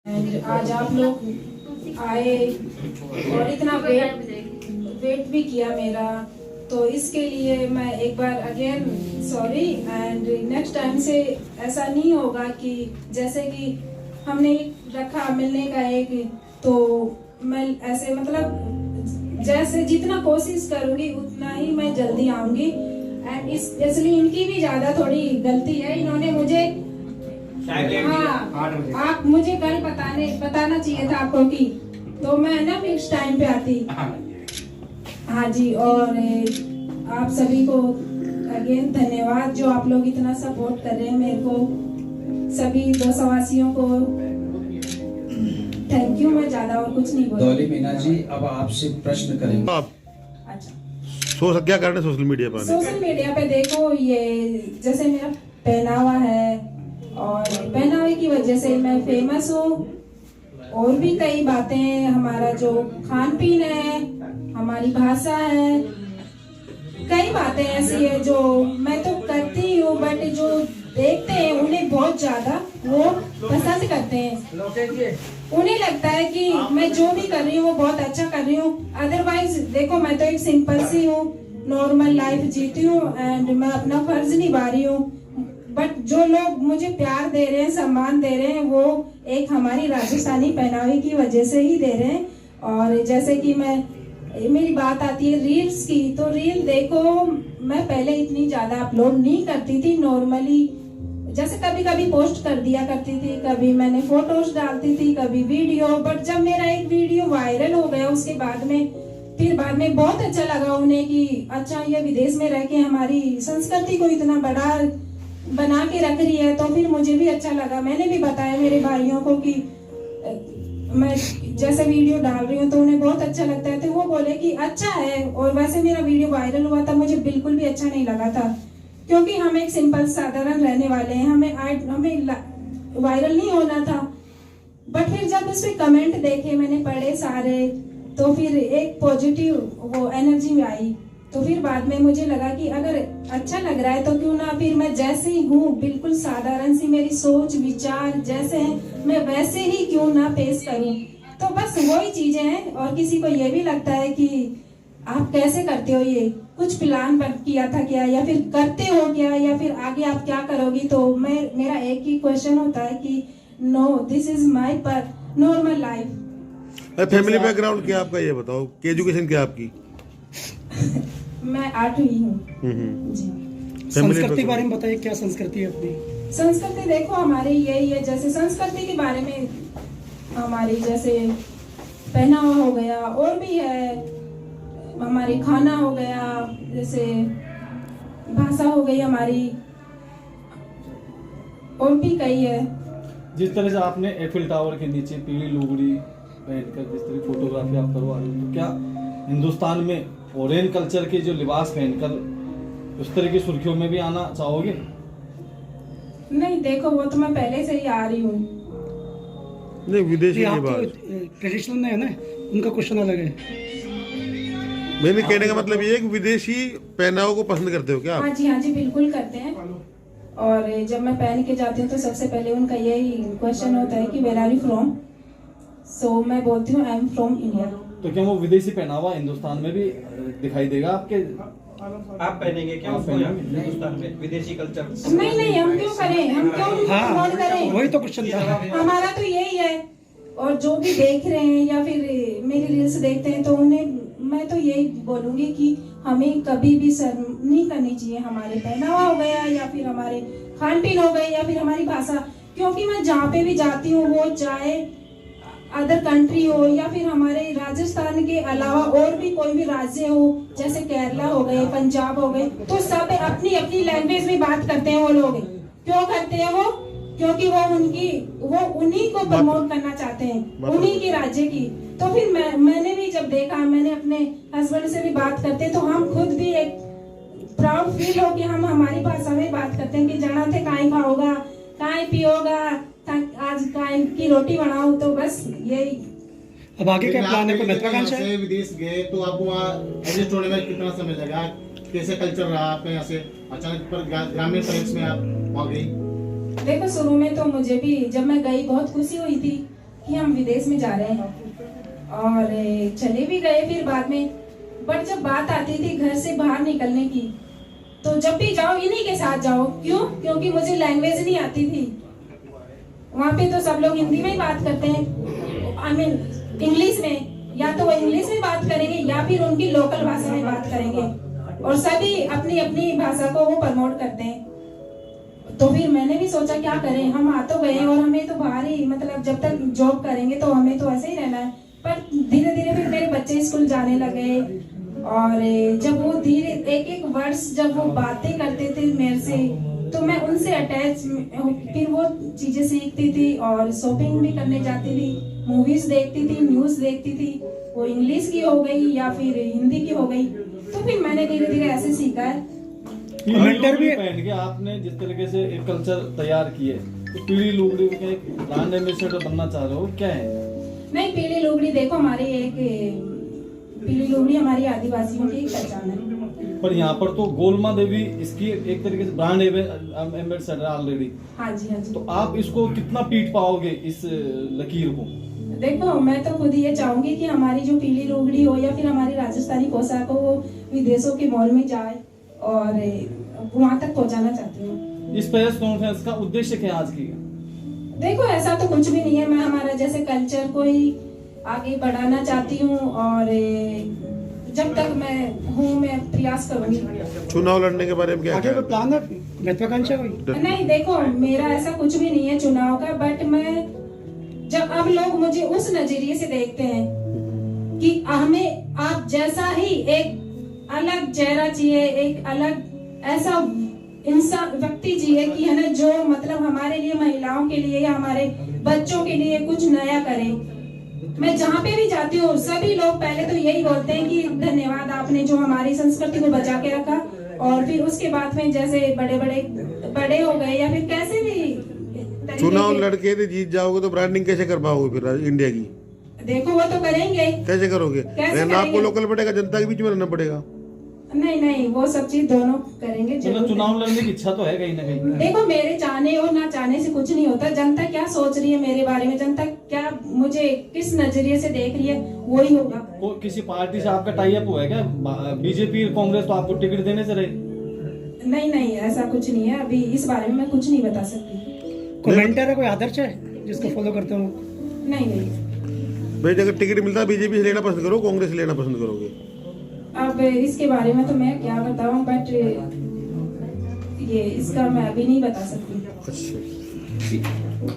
And आज आप लोग आए और इतना वेट भी किया मेरा, तो इसके लिए मैं एक बार again sorry. And next time से ऐसा नहीं होगा कि जैसे कि हमने रखा मिलने का एक, तो मैं ऐसे मतलब जैसे जितना कोशिश करूंगी उतना ही मैं जल्दी आऊंगी। एंड इसलिए इनकी भी ज्यादा थोड़ी गलती है, इन्होंने मुझे आप मुझे कल बताना चाहिए था आपको कि तो मैं ना फिक्स टाइम पे आती। हाँ जी, और आप सभी को अगेन धन्यवाद जो आप लोग इतना सपोर्ट कर रहे हैं मेरे को, सभी दोस्तवासियों को थैंक यू। मैं ज्यादा और कुछ नहीं बोलूंगी। डॉली मीना जी अब आपसे प्रश्न करेंगे। आप अच्छा, क्या करना है सोशल मीडिया पर? सोशल मीडिया पे देखो, ये जैसे मेरा पहनावा है और पहनावे की वजह से मैं फेमस हूँ, और भी कई बातें हैं, हमारा जो खान पीन है, हमारी भाषा है, कई बातें ऐसी है जो मैं तो करती हूँ, बट जो देखते हैं उन्हें बहुत ज्यादा वो पसंद करते हैं। उन्हें लगता है कि मैं जो भी कर रही हूँ वो बहुत अच्छा कर रही हूँ। अदरवाइज देखो, मैं तो एक सिंपल सी हूँ, नॉर्मल लाइफ जीती हूँ एंड मैं अपना फर्ज निभा रही हूँ। बट जो लोग मुझे प्यार दे रहे हैं, सम्मान दे रहे हैं, वो एक हमारी राजस्थानी पहनावे की वजह से ही दे रहे हैं। और जैसे कि मेरी बात आती है रील्स की, तो रील देखो, मैं पहले इतनी ज्यादा अपलोड नहीं करती थी, नॉर्मली जैसे कभी कभी पोस्ट कर दिया करती थी, कभी मैंने फोटोज डालती थी, कभी वीडियो। बट जब मेरा एक वीडियो वायरल हो गया उसके बाद में बहुत अच्छा लगा उन्हें कि अच्छा ये विदेश में रह के हमारी संस्कृति को इतना बड़ा बना के रख रही है, तो फिर मुझे भी अच्छा लगा। मैंने भी बताया मेरे भाइयों को कि मैं जैसे वीडियो डाल रही हूँ तो उन्हें बहुत अच्छा लगता है, तो वो बोले कि अच्छा है। और वैसे मेरा वीडियो वायरल हुआ था, मुझे बिल्कुल भी अच्छा नहीं लगा था, क्योंकि हम एक सिंपल साधारण रहने वाले हैं, हमें वायरल नहीं होना था। बट फिर जब उस पे कमेंट देखे, मैंने पढ़े सारे, तो फिर एक पॉजिटिव वो एनर्जी आई। तो फिर बाद में मुझे लगा कि अगर अच्छा लग रहा है तो क्यों ना फिर मैं जैसे ही हूँ, बिल्कुल साधारण सी मेरी सोच विचार जैसे है, मैं वैसे ही क्यों ना पेश करूँ। तो बस वही चीजें हैं। और किसी को ये भी लगता है कि आप कैसे करते हो, ये कुछ प्लान किया था क्या, या फिर करते हो क्या, या फिर आगे आप क्या करोगी। तो मेरा एक ही क्वेश्चन होता है कि no, this is my normal life. Family background क्या आपका, ये बताओ कि एजुकेशन क्या आपकी? मैं 8वीं हूँ जी। संस्कृति के बारे में बताइए, क्या संस्कृति है अपनी? संस्कृति देखो हमारी यही है, जैसे संस्कृति के बारे में हमारी जैसे पहनावा हो गया, और भी है हमारी खाना हो गया, जैसे भाषा हो गई हमारी, और भी कई है। जिस तरह से आपने एफिल टावर के नीचे पीली लुगड़ी पहनकर जिस तरह फोटोग्राफी आप करवा रहे हो, तो क्या हिंदुस्तान में फॉरेन कल्चर के जो लिबास पहनकर उस तरह की सुर्खियों में भी आना चाहोगे? नहीं देखो, वो तो मैं पहले से ही आ रही हूँ। नहीं, विदेशी आप लिबास तो ट्रेडिशनल में है ना, उनका क्वेश्चन अलग है। मैंने कहने का मतलब ये है कि विदेशी पहनाव को पसंद करते हो क्या आप? हाँ जी बिल्कुल करते हैं। और जब मैं पहन के जाती हूँ तो सबसे पहले उनका यही क्वेश्चन होता है कि वेयर आर यू फ्रॉम। सो मैं बोलती हूँ आई एम फ्रॉम इंडिया। तो क्या वो विदेशी पहनावा हिंदुस्तान में भी दिखाई देगा आपके? आप पहनेंगे क्या उसको हिंदुस्तान में विदेशी कल्चर? नहीं, हम क्यों करें, हम क्यों प्रमोट करें, वही तो क्वेश्चन था हमारा तो यही है। और जो भी देख रहे हैं या फिर मेरी रील्स देखते हैं, तो उन्हें मैं तो यही बोलूंगी कि हमें कभी भी शर्म नहीं करनी चाहिए। हमारे पहनावा हो गया, या फिर हमारे खान पीन हो गए, या फिर हमारी भाषा, क्योंकि मैं जहाँ पे भी जाती हूँ, वो चाहे अदर कंट्री हो या फिर हमारे राजस्थान के अलावा और भी कोई भी राज्य हो, जैसे केरला हो गए, पंजाब हो गए, तो सब अपनी अपनी लैंग्वेज में बात करते हैं। वो लोग क्यों करते हैं? वो क्योंकि वो उन्हीं को प्रमोट करना चाहते हैं, उन्हीं के राज्य की। तो फिर मैंने भी जब देखा, मैंने अपने हस्बैंड से भी बात करते, तो हम खुद भी एक प्राउड फील हो कि हम हमारी भाषा में बात करते हैं कि जाना थे काई खाओगा, काई पियोगा, आज काई की रोटी बनाओ। तो बस यही। अब आगे क्या प्लान है? कोई महत्वाकांक्षा है? विदेश गए तो आपको वहाँ एडजस्ट होने में कितना समय लगा? कैसे कल्चर रहा आपके यहाँ से अचानक पर ग्रामीण परिवेश में आप वहाँ गई? देखो शुरू में तो मुझे भी जब मैं गई बहुत खुशी हुई थी, कि हम विदेश में जा रहे हैं, और चले भी गए फिर बाद में। बट जब बात आती थी घर से बाहर निकलने की, तो जब भी जाओ इन्हीं के साथ जाओ। क्यों? क्योंकि मुझे लैंग्वेज नहीं आती थी। वहाँ पे तो सब लोग हिंदी में ही बात करते हैं, आई मीन इंग्लिश में, या तो वो इंग्लिश में बात करेंगे या फिर उनकी लोकल भाषा में बात करेंगे, और सभी अपनी अपनी भाषा को वो प्रमोट करते हैं। तो फिर मैंने भी सोचा क्या करें, हम आ तो गए और हमें तो बाहर ही, मतलब जब तक जॉब करेंगे तो हमें तो ऐसे ही रहना है। पर धीरे धीरे फिर मेरे बच्चे स्कूल जाने लगे, और जब वो धीरे एक एक वर्ड्स जब वो बातें करते थे मेरे से, तो मैं उनसे अटैच, फिर वो चीजें सीखती थी और शॉपिंग भी करने जाती थी, मूवीज देखती थी, न्यूज देखती थी, वो इंग्लिश की हो गई या फिर हिंदी की हो गई। तो फिर मैंने धीरे धीरे ऐसे सीखा है। मेंटर भी पहन के आपने जिस तरीके से एक कल्चर तैयार किए, तो पीली लुगड़ी के एक ब्रांड एम्बेसडर बनना चाह रहे हो, क्या है? नहीं, पीली लुगड़ी देखो, हमारी एक पीली लुगड़ी हमारी आदिवासियों की एक पहचान है। पर यहाँ पर तो गोलमा देवी इसकी एक तरीके से ब्रांड एम्बेसडर ऑलरेडी। हाँ जी, हाँ जी। तो आप इसको कितना पीट पाओगे इस लकीर को? देखो, मैं तो खुद ये चाहूंगी कि हमारी जो पीली लुगड़ी हो या फिर हमारी राजस्थानी पोशाक हो, वो विदेशों के मॉल में जाए और वहां तक पहुंचाना चाहती हूँ। इस प्रेस कॉन्फ्रेंस का उद्देश्य क्या आज की? देखो, ऐसा तो कुछ भी नहीं है, मैं हमारा जैसे कल्चर को ही आगे बढ़ाना चाहती हूँ, और जब तक मैं हूँ मैं प्रयास करूंगी। चुनाव लड़ने के बारे में क्या आगे ख्याल कोई प्लान है, महत्वाकांक्षा कोई? नहीं, देखो मेरा ऐसा कुछ भी नहीं है चुनाव का, बट मैं जब अब लोग मुझे उस नजरिए से देखते हैं कि हमें आप जैसा ही एक अलग चेहरा चाहिए, एक अलग ऐसा इंसान व्यक्ति चाहिए कि है ना, जो मतलब हमारे लिए, महिलाओं के लिए या हमारे बच्चों के लिए कुछ नया करे। मैं जहाँ पे भी जाती हूँ सभी लोग पहले तो यही बोलते हैं कि धन्यवाद, आपने जो हमारी संस्कृति को बचा के रखा। और फिर उसके बाद में जैसे बड़े हो गए या फिर कैसे भी चुनाव लड़के यदि जीत जाओगे तो ब्रांडिंग कैसे कर पाओगे फिर इंडिया की? देखो, वो तो करेंगे। कैसे करोगे? कैसे रहना आपको करेंगे? लोकल पड़ेगा, जनता के बीच में रहना पड़ेगा। नहीं, वो सब चीज दोनों करेंगे। मतलब चुनाव लड़ने की इच्छा तो है कहीं ना कहीं। देखो, मेरे चाहने और ना चाहने से कुछ नहीं होता। जनता क्या सोच रही है मेरे बारे में, जनता क्या मुझे किस नजरिए से देख रही है, वही होगा। किसी पार्टी से आपका टाई अप हुआ है क्या? बीजेपी, कांग्रेस तो आपको टिकट देने से रहे? नहीं, ऐसा कुछ नहीं है। अभी इस बारे में मैं कुछ नहीं बता सकती। कोई मेंटर है, कोई आदर्श है जिसको फॉलो करते हो? नहीं। भाई अगर टिकट मिलता है बीजेपी से लेना पसंद करो, कांग्रेस से लेना पसंद करोगे? अब इसके बारे में तो मैं क्या बताऊं, बट ये इसका मैं अभी नहीं बता सकती। अच्छा।